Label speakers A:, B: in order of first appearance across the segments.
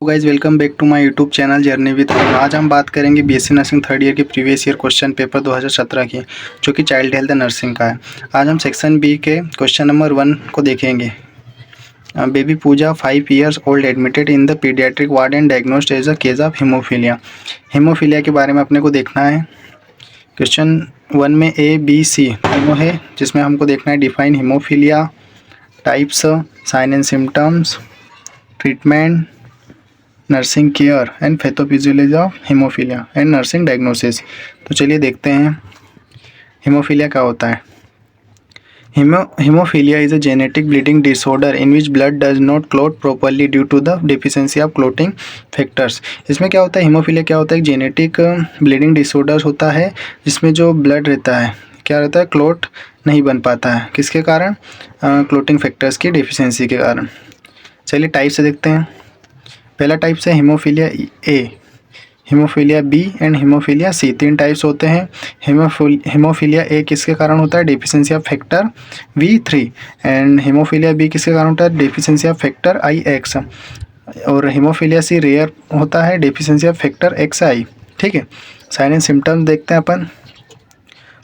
A: Guys welcome back to my YouTube channel journey with. आज हम बात करेंगे बीएससी नर्सिंग थर्ड ईयर के प्रीवियस ईयर क्वेश्चन पेपर 2017 की, जो कि चाइल्ड हेल्थ एंड नर्सिंग का है। आज हम सेक्शन बी के क्वेश्चन नंबर 1 को देखेंगे। Baby Pooja 5 years old admitted in the paediatric ward and diagnosed as a case of haemophilia. Haemophilia के बारे में अपने को देखना है। क्वेश्चन 1 में ए बी सी तीनों है, जिसमें हमको देखना है define haemophilia, types, sign and symptoms, treatment, nursing care and pathophysiology of haemophilia and nursing diagnosis. तो चलिए देखते हैं हीमोफीलिया क्या होता है। Haemophilia is a genetic bleeding disorder in which blood does not clot properly due to the deficiency of clotting factors. इसमें क्या होता है, हीमोफीलिया क्या होता है, एक जेनेटिक ब्लीडिंग डिसऑर्डर होता है जिसमें जो ब्लड रहता है क्या रहता है, क्लॉट नहीं बन पाता है। किसके कारण? क्लॉटिंग फैक्टर्स की डिफिशियंसी के कारण। चलिए टाइप से देखते हैं। पहला टाइप है haemophilia A, haemophilia B and haemophilia C. तीन टाइप्स होते हैं। हीमोफीलिया ए किसके कारण होता है? Deficiency of factor V3। And haemophilia B किसके कारण होता है? Deficiency of factor IX। और हीमोफीलिया सी रेयर होता है, डेफिशिएंसी ऑफ फैक्टर XI। ठीक है। साइन एंड सिम्टम्स देखते हैं अपन।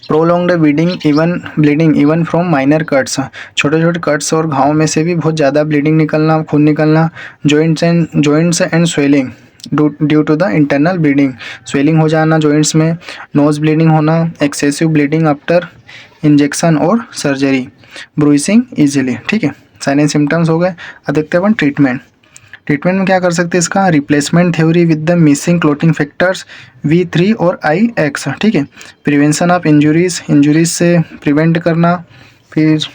A: Prolonged bleeding even from minor cuts, छोटे छोटे कट्स और घाव में से भी बहुत ज़्यादा ब्लीडिंग निकलना, खून निकलना। Joints and swelling due to the internal bleeding, swelling हो जाना जॉइंट्स में। नोज ब्लीडिंग होना, एक्सेसिव ब्लीडिंग आफ्टर इंजेक्शन और सर्जरी, ब्रूइसिंग इजीली। ठीक है, साइन एंड सिम्टम्स हो गए। अब देखते हैं अपन ट्रीटमेंट में क्या कर सकते हैं इसका। Replacement theory with the missing clotting factors V3 और IX। ठीक है। प्रिवेंशन ऑफ इंजुरीज से प्रिवेंट करना। फिर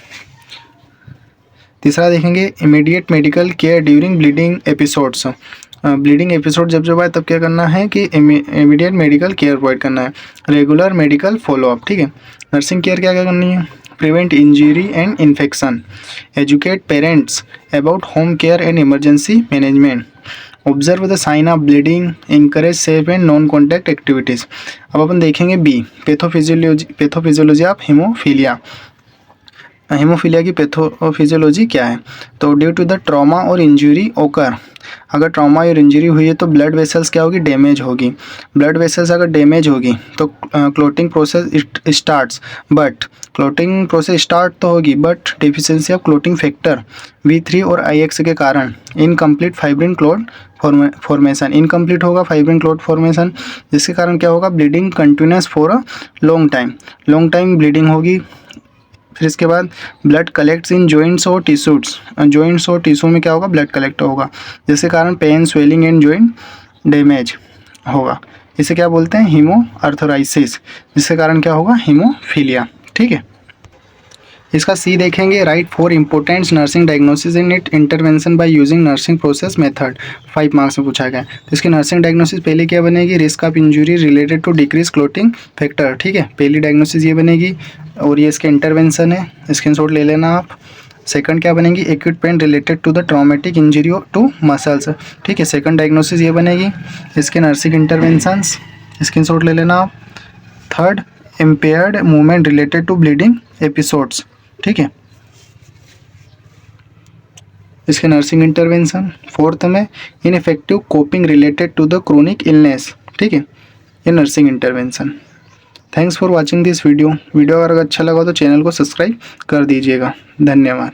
A: तीसरा देखेंगे immediate medical care during bleeding episodes. Bleeding episode जब आए तब क्या करना है कि इमीडिएट मेडिकल केयर प्रोवाइड करना है। Regular medical follow up. ठीक है। नर्सिंग केयर क्या क्या करनी है। Prevent injury and infection, educate parents about home care and emergency management, observe the sign of bleeding, encourage safe and non contact activities. अब अपन देखेंगे B, pathophysiology of haemophilia. Haemophilia की पैथोफिजियोलॉजी क्या है। तो ड्यू टू द ट्रॉमा और injury occur, अगर trauma और इंजरी हुई है तो ब्लड वेसल्स क्या होगी, डैमेज होगी। ब्लड वेसल्स अगर डैमेज होगी तो clotting process starts, but clotting process start तो होगी but deficiency of clotting factor V3 और IX के कारण incomplete fibrin clot formation, incomplete होगा फाइब्रिन क्लॉट फॉर्मेशन, जिसके कारण क्या होगा, bleeding continues for a long time bleeding होगी। फिर इसके बाद ब्लड कलेक्ट्स इन जॉइंट्स और टिश्यू में क्या होगा, ब्लड कलेक्ट होगा, जिसके कारण pain, swelling and joint damage होगा। इसे क्या बोलते हैं, हीमो आर्थराइसिस, जिसके कारण क्या होगा, हीमोफीलिया। ठीक है। इसका सी देखेंगे, right 4 important nursing diagnosis in it intervention by using nursing process method. 5 marks में पूछा गया। तो इसकी नर्सिंग डायग्नोसिस पहले क्या बनेगी, risk of injury related to decrease clotting factor. ठीक है, पहली डायग्नोसिस ये बनेगी और ये इसके इंटरवेंशन है, स्क्रीनशॉट ले लेना आप। सेकंड क्या बनेगी, acute pain related to the traumatic injury to muscles. ठीक है, सेकंड डायग्नोसिस ये बनेगी, इसके नर्सिंग इंटरवेंशंस, स्क्रीनशॉट ले लेना आप। Third, impaired movement related to bleeding episodes. ठीक है, इसके नर्सिंग इंटरवेंशन। फोर्थ में ineffective coping related to the chronic illness. ठीक है, ये nursing intervention. Thanks for watching this video अगर अच्छा लगा तो चैनल को सब्सक्राइब कर दीजिएगा। धन्यवाद।